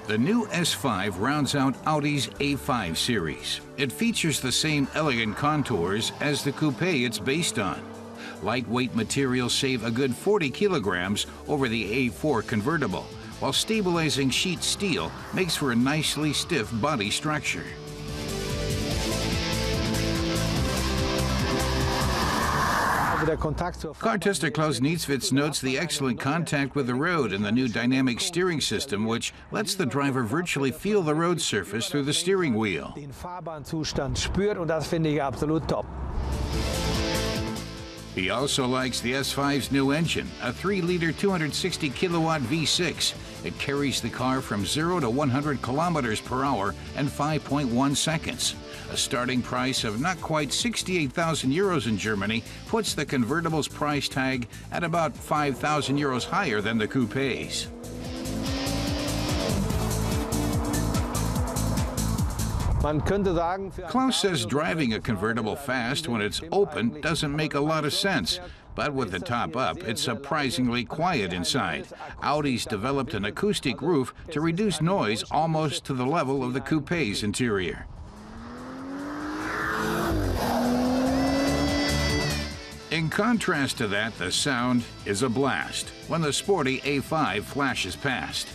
The new S5 rounds out Audi's A5 series. It features the same elegant contours as the coupe it's based on. Lightweight materials save a good 40 kilograms over the A4 convertible, while stabilizing sheet steel makes for a nicely stiff body structure. Car tester Klaus Nieswitz notes the excellent contact with the road and the new dynamic steering system, which lets the driver virtually feel the road surface through the steering wheel. He also likes the S5's new engine, a 3-liter 260-kilowatt V6. It carries the car from 0 to 100 kilometers per hour in 5.1 seconds. A starting price of not quite 68,000 euros in Germany puts the convertible's price tag at about 5,000 euros higher than the coupes. Klaus says driving a convertible fast when it's open doesn't make a lot of sense, but with the top up, it's surprisingly quiet inside. Audi's developed an acoustic roof to reduce noise almost to the level of the coupe's interior. In contrast to that, the sound is a blast when the sporty A5 flashes past.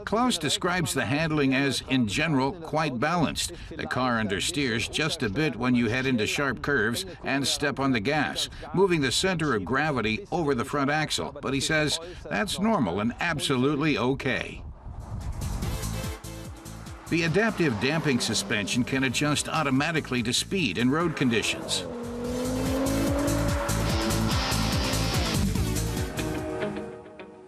Klaus describes the handling as, in general, quite balanced. The car understeers just a bit when you head into sharp curves and step on the gas, moving the center of gravity over the front axle. But he says that's normal and absolutely okay. The adaptive damping suspension can adjust automatically to speed and road conditions.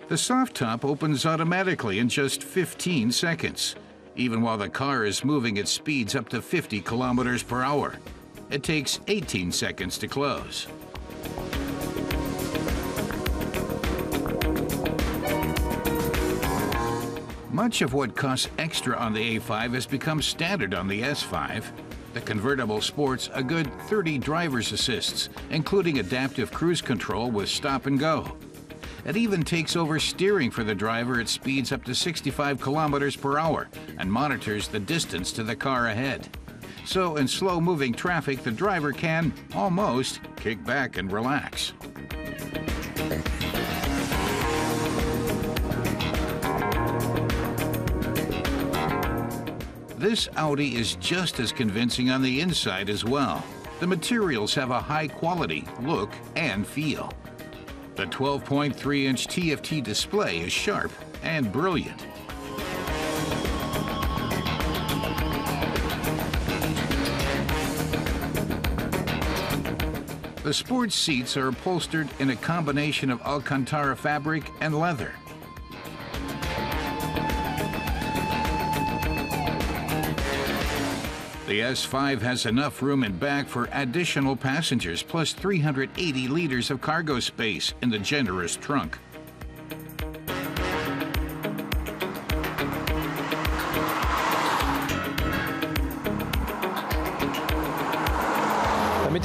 The soft top opens automatically in just 15 seconds, even while the car is moving at speeds up to 50 kilometers per hour. It takes 18 seconds to close. Much of what costs extra on the A5 has become standard on the S5. The convertible sports a good 30 driver's assists, including adaptive cruise control with stop and go. It even takes over steering for the driver at speeds up to 65 kilometers per hour and monitors the distance to the car ahead. So in slow-moving traffic, the driver can almost kick back and relax. This Audi is just as convincing on the inside as well. The materials have a high-quality look and feel. The 12.3-inch TFT display is sharp and brilliant. The sports seats are upholstered in a combination of Alcantara fabric and leather. The S5 has enough room in back for additional passengers, plus 380 liters of cargo space in the generous trunk.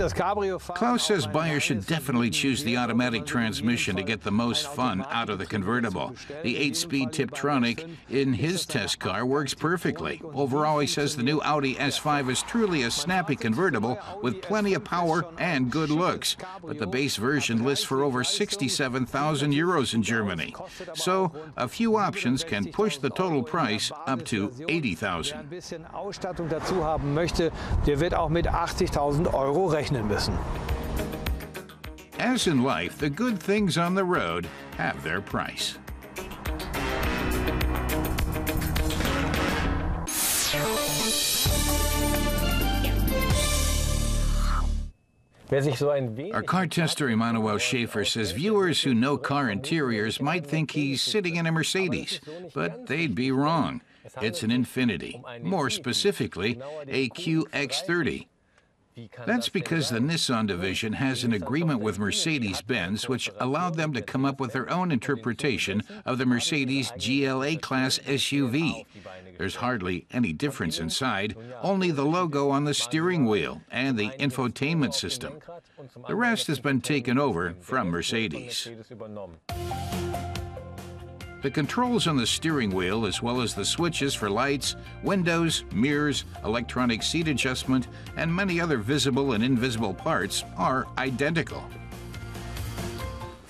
Klaus says buyers should definitely choose the automatic transmission to get the most fun out of the convertible. The 8-speed Tiptronic in his test car works perfectly. Overall, he says the new Audi S5 is truly a snappy convertible with plenty of power and good looks. But the base version lists for over 67,000 euros in Germany. So a few options can push the total price up to 80,000. As in life, the good things on the road have their price. Our car tester Emmanuel Schaefer says viewers who know car interiors might think he's sitting in a Mercedes, but they'd be wrong. It's an Infiniti, more specifically a QX30. That's because the Nissan division has an agreement with Mercedes-Benz which allowed them to come up with their own interpretation of the Mercedes GLA class SUV. There's hardly any difference inside, only the logo on the steering wheel and the infotainment system. The rest has been taken over from Mercedes. The controls on the steering wheel, as well as the switches for lights, windows, mirrors, electronic seat adjustment, and many other visible and invisible parts, are identical.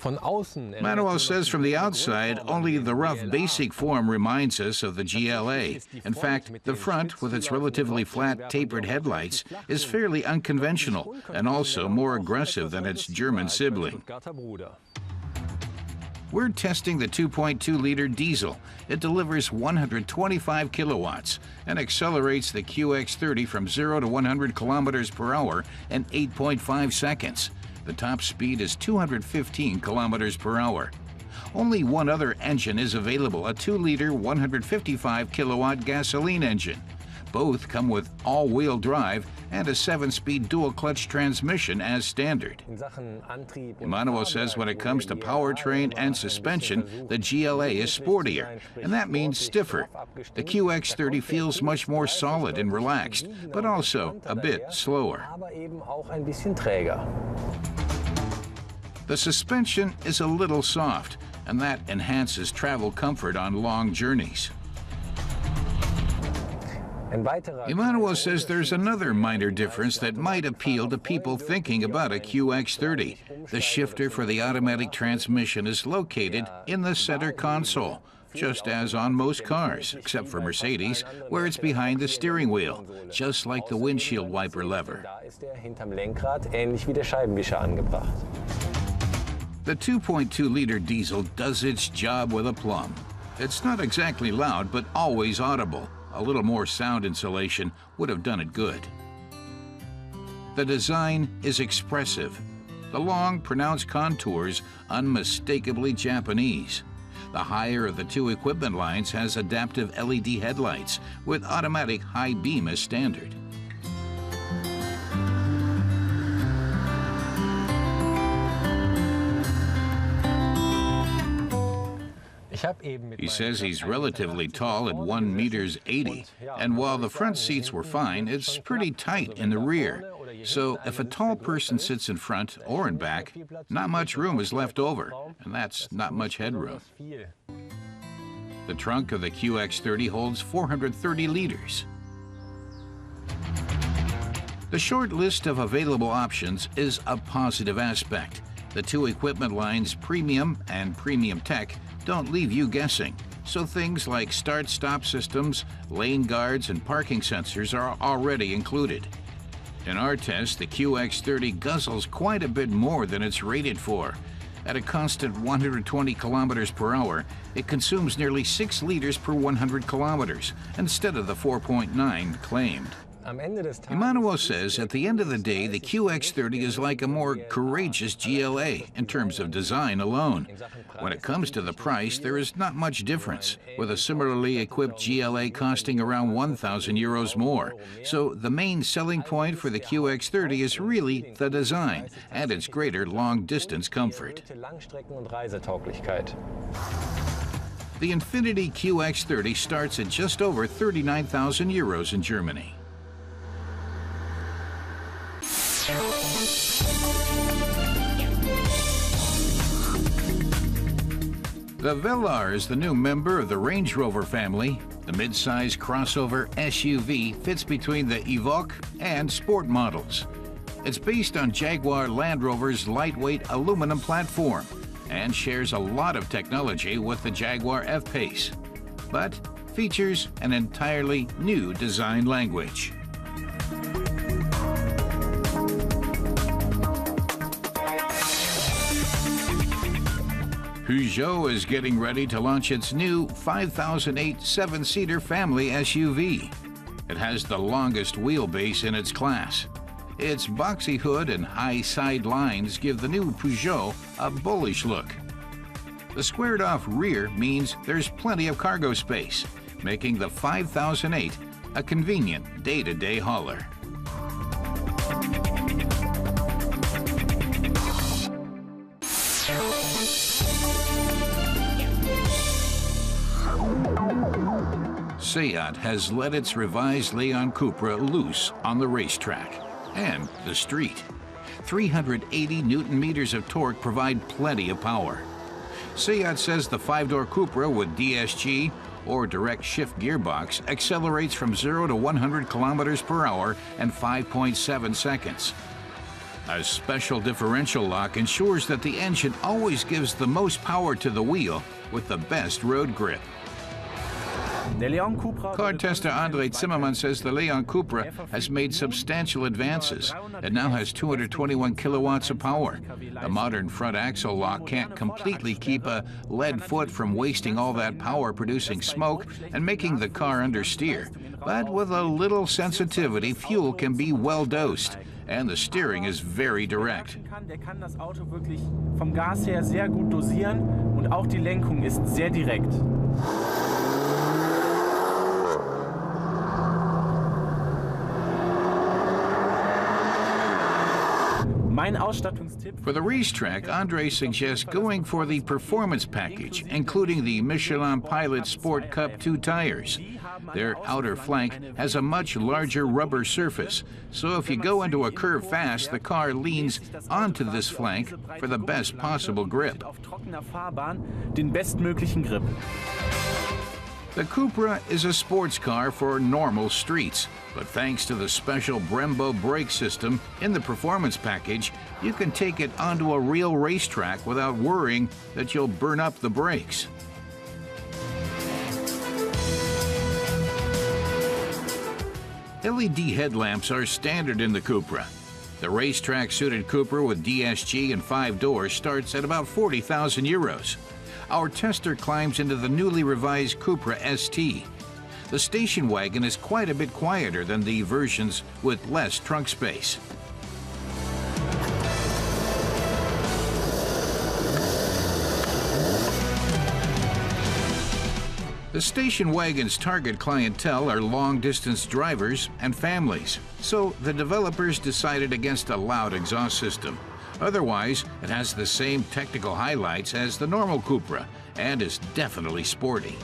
Manuel says from the outside, only the rough basic form reminds us of the GLA. In fact, the front, with its relatively flat, tapered headlights, is fairly unconventional and also more aggressive than its German sibling. We're testing the 2.2-liter diesel. It delivers 125 kilowatts and accelerates the QX30 from 0 to 100 kilometers per hour in 8.5 seconds. The top speed is 215 kilometers per hour. Only one other engine is available, a 2-liter, 155-kilowatt gasoline engine. Both come with all-wheel drive and a 7-speed dual-clutch transmission as standard. Manuel says when it comes to powertrain and suspension, the GLA is sportier, and that means stiffer. The QX30 feels much more solid and relaxed, but also a bit slower. The suspension is a little soft, and that enhances travel comfort on long journeys. Emmanuel says there's another minor difference that might appeal to people thinking about a QX30. The shifter for the automatic transmission is located in the center console, just as on most cars, except for Mercedes, where it's behind the steering wheel, just like the windshield wiper lever. The 2.2-liter diesel does its job with aplomb. It's not exactly loud, but always audible. A little more sound insulation would have done it good. The design is expressive. The long, pronounced contours, unmistakably Japanese. The higher of the two equipment lines has adaptive LED headlights with automatic high beam as standard. He says he's relatively tall at 1 meters 80, and while the front seats were fine, it's pretty tight in the rear. So if a tall person sits in front or in back, not much room is left over, and that's not much headroom. The trunk of the QX30 holds 430 liters. The short list of available options is a positive aspect. The two equipment lines, Premium and Premium Tech, don't leave you guessing, so things like start-stop systems, lane guards, and parking sensors are already included. In our test, the QX30 guzzles quite a bit more than it's rated for. At a constant 120 kilometers per hour, it consumes nearly 6 liters per 100 kilometers, instead of the 4.9 claimed. Emmanuel says at the end of the day, the QX30 is like a more courageous GLA in terms of design alone. When it comes to the price, there is not much difference, with a similarly equipped GLA costing around 1,000 euros more. So the main selling point for the QX30 is really the design and its greater long-distance comfort. The Infiniti QX30 starts at just over 39,000 euros in Germany. The Velar is the new member of the Range Rover family. The mid-size crossover SUV fits between the Evoque and Sport models. It's based on Jaguar Land Rover's lightweight aluminum platform and shares a lot of technology with the Jaguar Fps, but features an entirely new design language. Peugeot is getting ready to launch its new 5008 7-seater family SUV. It has the longest wheelbase in its class. Its boxy hood and high side lines give the new Peugeot a bullish look. The squared-off rear means there's plenty of cargo space, making the 5008 a convenient day-to-day hauler. Seat has let its revised Leon Cupra loose on the racetrack and the street. 380 Newton-meters of torque provide plenty of power. Seat says the 5-door Cupra with DSG or direct shift gearbox accelerates from 0 to 100 kilometers per hour in 5.7 seconds. A special differential lock ensures that the engine always gives the most power to the wheel with the best road grip. Car tester Andre Zimmermann says the Leon Cupra has made substantial advances. It now has 221 kilowatts of power. The modern front axle lock can't completely keep a lead foot from wasting all that power producing smoke and making the car understeer. But with a little sensitivity, fuel can be well dosed, and the steering is very direct. Der kann das Auto wirklich vom Gas her sehr gut dosieren und auch die Lenkung ist sehr direkt. For the racetrack, Andre suggests going for the performance package, including the Michelin Pilot Sport Cup 2 tires. Their outer flank has a much larger rubber surface, so if you go into a curve fast, the car leans onto this flank for the best possible grip. The Cupra is a sports car for normal streets, but thanks to the special Brembo brake system in the performance package, you can take it onto a real racetrack without worrying that you'll burn up the brakes. LED headlamps are standard in the Cupra. The racetrack-suited Cupra with DSG and 5 doors starts at about 40,000 euros. Our tester climbs into the newly revised Cupra ST. The station wagon is quite a bit quieter than the versions with less trunk space. The station wagon's target clientele are long-distance drivers and families, so the developers decided against a loud exhaust system. Otherwise, it has the same technical highlights as the normal Cupra and is definitely sporty.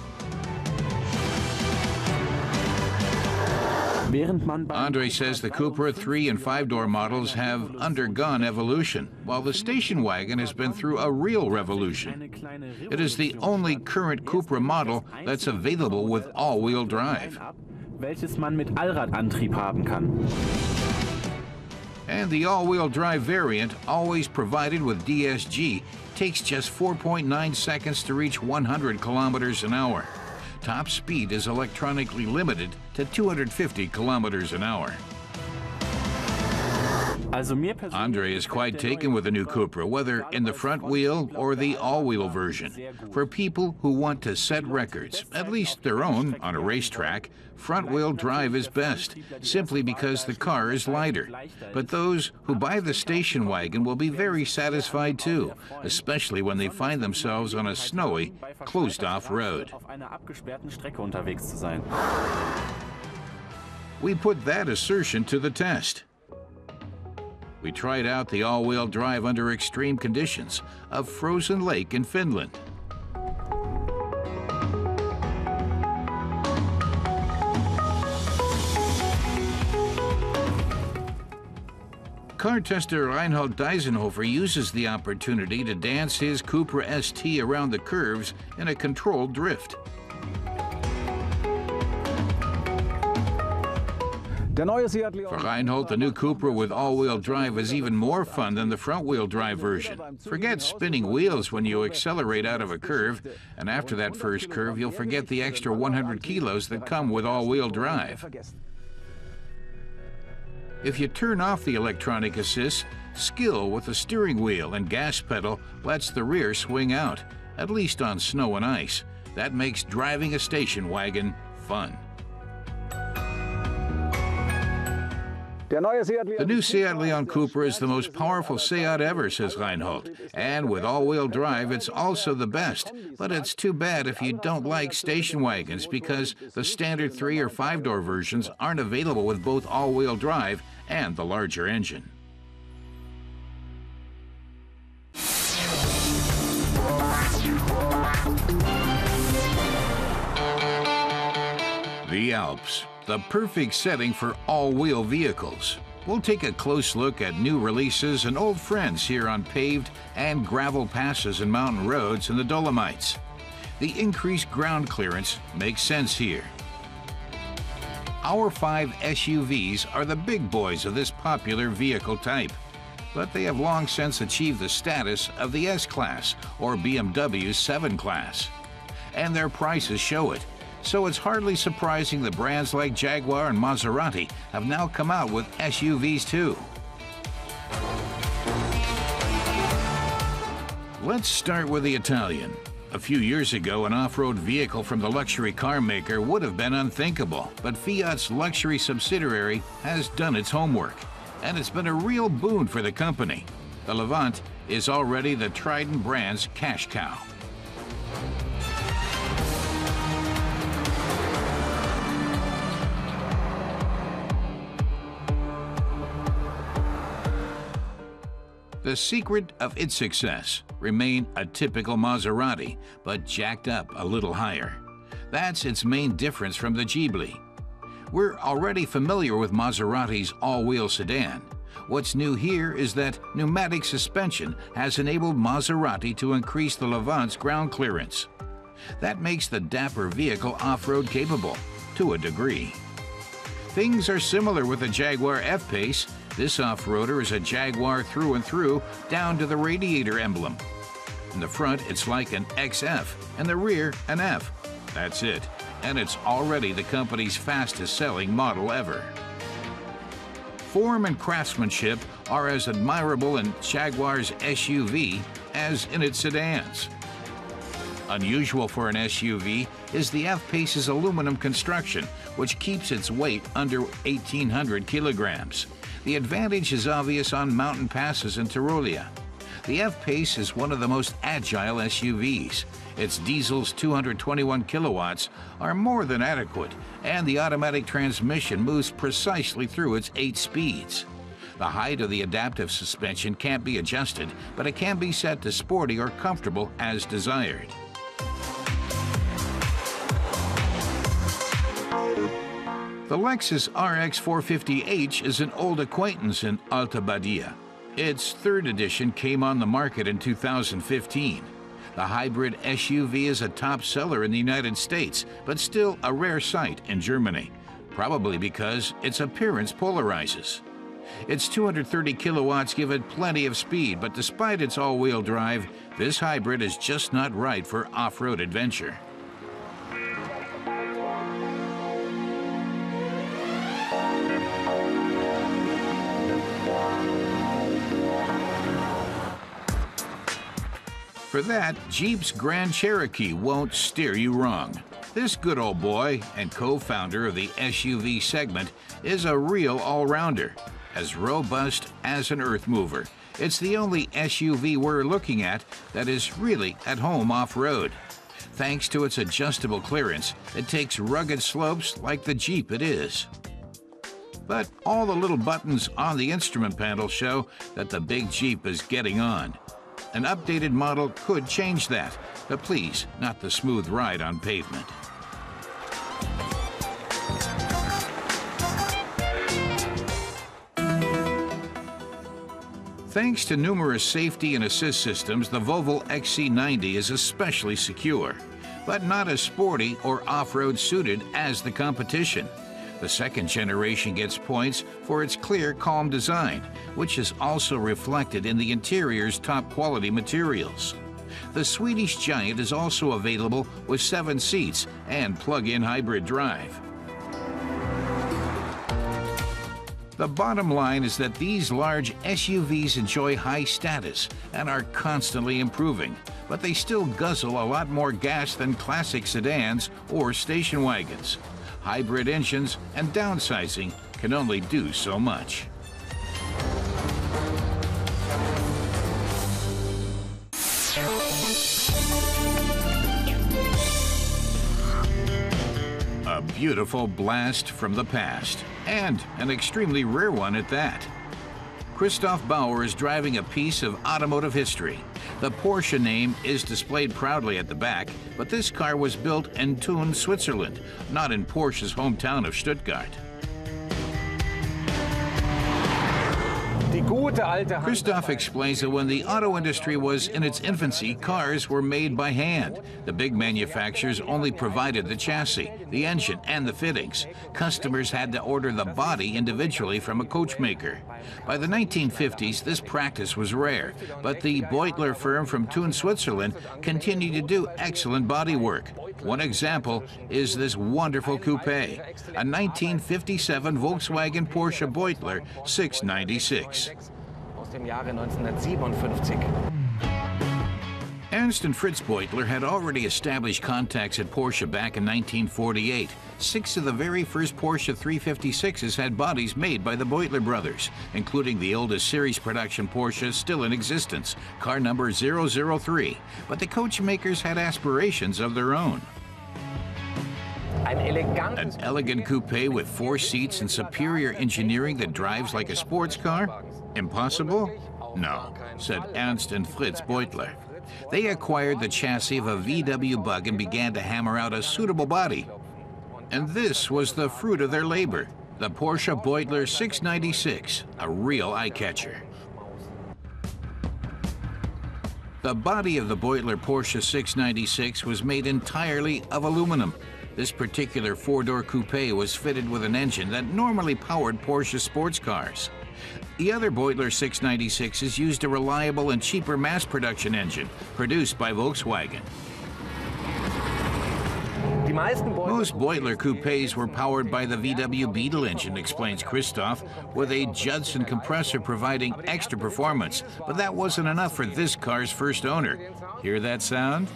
Andre says the Cupra 3 and 5-door models have undergone evolution, while the station wagon has been through a real revolution. It is the only current Cupra model that's available with all-wheel drive. And the all-wheel drive variant, always provided with DSG, takes just 4.9 seconds to reach 100 kilometers an hour. Top speed is electronically limited to 250 kilometers an hour. Andre is quite taken with the new Cupra, whether in the front wheel or the all-wheel version. For people who want to set records, at least their own, on a racetrack, front-wheel drive is best, simply because the car is lighter. But those who buy the station wagon will be very satisfied too, especially when they find themselves on a snowy, closed-off road. We put that assertion to the test. We tried out the all-wheel drive under extreme conditions of frozen lake in Finland. Car tester Reinhold Deisenhofer uses the opportunity to dance his Cupra ST around the curves in a controlled drift. For Reinhold, the new Cupra with all-wheel drive is even more fun than the front-wheel drive version. Forget spinning wheels when you accelerate out of a curve, and after that first curve, you'll forget the extra 100 kilos that come with all-wheel drive. If you turn off the electronic assist, skill with the steering wheel and gas pedal lets the rear swing out, at least on snow and ice. That makes driving a station wagon fun. The new Seat Leon Cupra is the most powerful Seat ever, says Reinhold. And with all-wheel drive, it's also the best. But it's too bad if you don't like station wagons, because the standard 3 or 5-door versions aren't available with both all-wheel drive and the larger engine. The Alps, the perfect setting for all-wheel vehicles. We'll take a close look at new releases and old friends here on paved and gravel passes and mountain roads in the Dolomites. The increased ground clearance makes sense here. Our 5 SUVs are the big boys of this popular vehicle type, but they have long since achieved the status of the S-Class or BMW 7 Class. And their prices show it, so it's hardly surprising that brands like Jaguar and Maserati have now come out with SUVs too. Let's start with the Italian. A few years ago, an off-road vehicle from the luxury car maker would have been unthinkable, but Fiat's luxury subsidiary has done its homework, and it's been a real boon for the company. The Levante is already the Trident brand's cash cow. The secret of its success remained a typical Maserati, but jacked up a little higher. That's its main difference from the Ghibli. We're already familiar with Maserati's all-wheel sedan. What's new here is that pneumatic suspension has enabled Maserati to increase the Levante's ground clearance. That makes the dapper vehicle off-road capable, to a degree. Things are similar with the Jaguar F-Pace. This off-roader is a Jaguar through and through, down to the radiator emblem. In the front, it's like an XF, and the rear, an F. That's it, and it's already the company's fastest-selling model ever. Form and craftsmanship are as admirable in Jaguar's SUV as in its sedans. Unusual for an SUV is the F-Pace's aluminum construction, which keeps its weight under 1,800 kilograms. The advantage is obvious on mountain passes in Tyrolia. The F-Pace is one of the most agile SUVs. Its diesel's 221 kilowatts are more than adequate, and the automatic transmission moves precisely through its 8 speeds. The height of the adaptive suspension can't be adjusted, but it can be set to sporty or comfortable as desired. The Lexus RX 450h is an old acquaintance in Alta Badia. Its third edition came on the market in 2015. The hybrid SUV is a top seller in the United States, but still a rare sight in Germany, probably because its appearance polarizes. Its 230 kilowatts give it plenty of speed, but despite its all-wheel drive, this hybrid is just not right for off-road adventure. For that, Jeep's Grand Cherokee won't steer you wrong. This good old boy and co-founder of the SUV segment is a real all-rounder, as robust as an earth mover. It's the only SUV we're looking at that is really at home off-road. Thanks to its adjustable clearance, it takes rugged slopes like the Jeep it is. But all the little buttons on the instrument panel show that the big Jeep is getting on. An updated model could change that, but please, not the smooth ride on pavement. Thanks to numerous safety and assist systems, the Volvo XC90 is especially secure, but not as sporty or off-road suited as the competition. The second generation gets points for its clear, calm design, which is also reflected in the interior's top-quality materials. The Swedish Giant is also available with 7 seats and plug-in hybrid drive. The bottom line is that these large SUVs enjoy high status and are constantly improving, but they still guzzle a lot more gas than classic sedans or station wagons. Hybrid engines and downsizing can only do so much. A beautiful blast from the past, and an extremely rare one at that. Christoph Bauer is driving a piece of automotive history. The Porsche name is displayed proudly at the back, but this car was built in Thun, Switzerland, not in Porsche's hometown of Stuttgart. Christoph explains that when the auto industry was in its infancy, cars were made by hand. The big manufacturers only provided the chassis, the engine, and the fittings. Customers had to order the body individually from a coachmaker. By the 1950s, this practice was rare, but the Boiler firm from Thun, Switzerland, continued to do excellent body work. One example is this wonderful coupe, a 1957 Volkswagen Porsche Boiler 696. Ernst and Fritz Boiler had already established contacts at Porsche back in 1948. 6 of the very first Porsche 356s had bodies made by the Boiler brothers, including the oldest series production Porsche still in existence, car number 003. But the coachmakers had aspirations of their own. An elegant coupe with 4 seats and superior engineering that drives like a sports car? Impossible? No, said Ernst and Fritz Boiler. They acquired the chassis of a VW Bug and began to hammer out a suitable body. And this was the fruit of their labor, the Porsche Boiler 696, a real eye-catcher. The body of the Boiler Porsche 696 was made entirely of aluminum. This particular 4-door coupe was fitted with an engine that normally powered Porsche sports cars. The other Boiler 696s used a reliable and cheaper mass production engine produced by Volkswagen. Most Boiler coupes were powered by the VW Beetle engine, explains Christoph, with a Judson compressor providing extra performance. But that wasn't enough for this car's first owner. Hear that sound?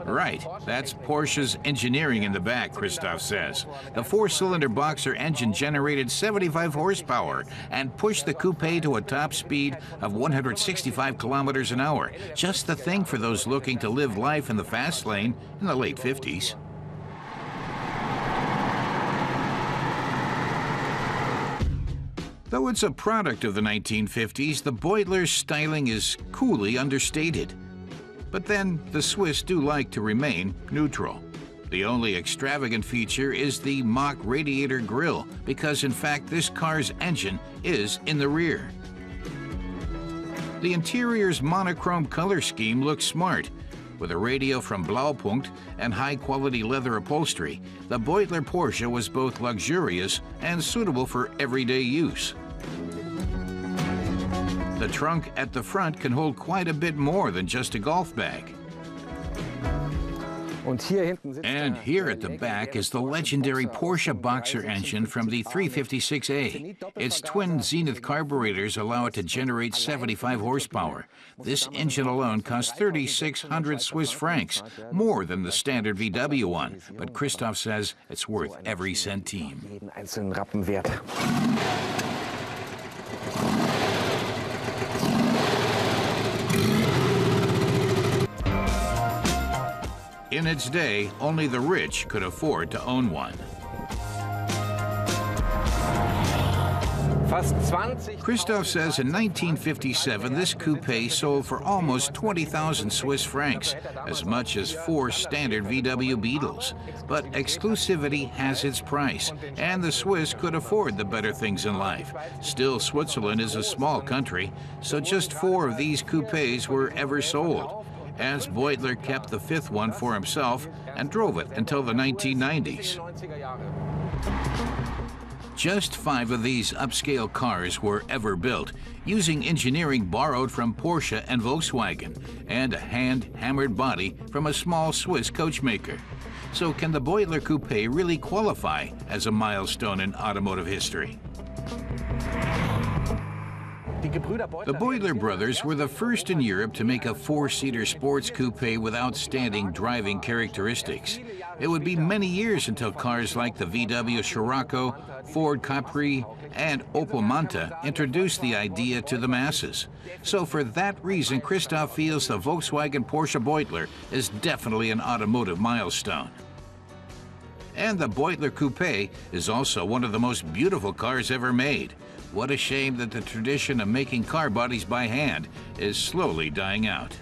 Right, that's Porsche's engineering in the back, Christoph says. The 4-cylinder boxer engine generated 75 horsepower and pushed the coupe to a top speed of 165 kilometers an hour. Just the thing for those looking to live life in the fast lane in the late 50s. Though it's a product of the 1950s, the Boiler's styling is coolly understated. But then, the Swiss do like to remain neutral. The only extravagant feature is the mock radiator grille, because in fact this car's engine is in the rear. The interior's monochrome color scheme looks smart. With a radio from Blaupunkt and high-quality leather upholstery, the Boiler Porsche was both luxurious and suitable for everyday use. The trunk at the front can hold quite a bit more than just a golf bag. And here at the back is the legendary Porsche Boxer engine from the 356A. Its twin Zenith carburetors allow it to generate 75 horsepower. This engine alone costs 3,600 Swiss francs, more than the standard VW one. But Christoph says it's worth every centime. In its day, only the rich could afford to own one. Christoph says in 1957 this coupe sold for almost 20,000 Swiss francs, as much as 4 standard VW Beetles. But exclusivity has its price, and the Swiss could afford the better things in life. Still, Switzerland is a small country, so just 4 of these coupes were ever sold, as Boiler kept the 5th one for himself and drove it until the 1990s. Just 5 of these upscale cars were ever built, using engineering borrowed from Porsche and Volkswagen, and a hand-hammered body from a small Swiss coachmaker. So can the Boiler Coupe really qualify as a milestone in automotive history? The Boiler brothers were the first in Europe to make a 4-seater sports coupe with outstanding driving characteristics. It would be many years until cars like the VW Scirocco, Ford Capri, and Opel Manta introduced the idea to the masses. So for that reason, Christoph feels the Volkswagen Porsche Boiler is definitely an automotive milestone. And the Boiler Coupe is also one of the most beautiful cars ever made. What a shame that the tradition of making car bodies by hand is slowly dying out.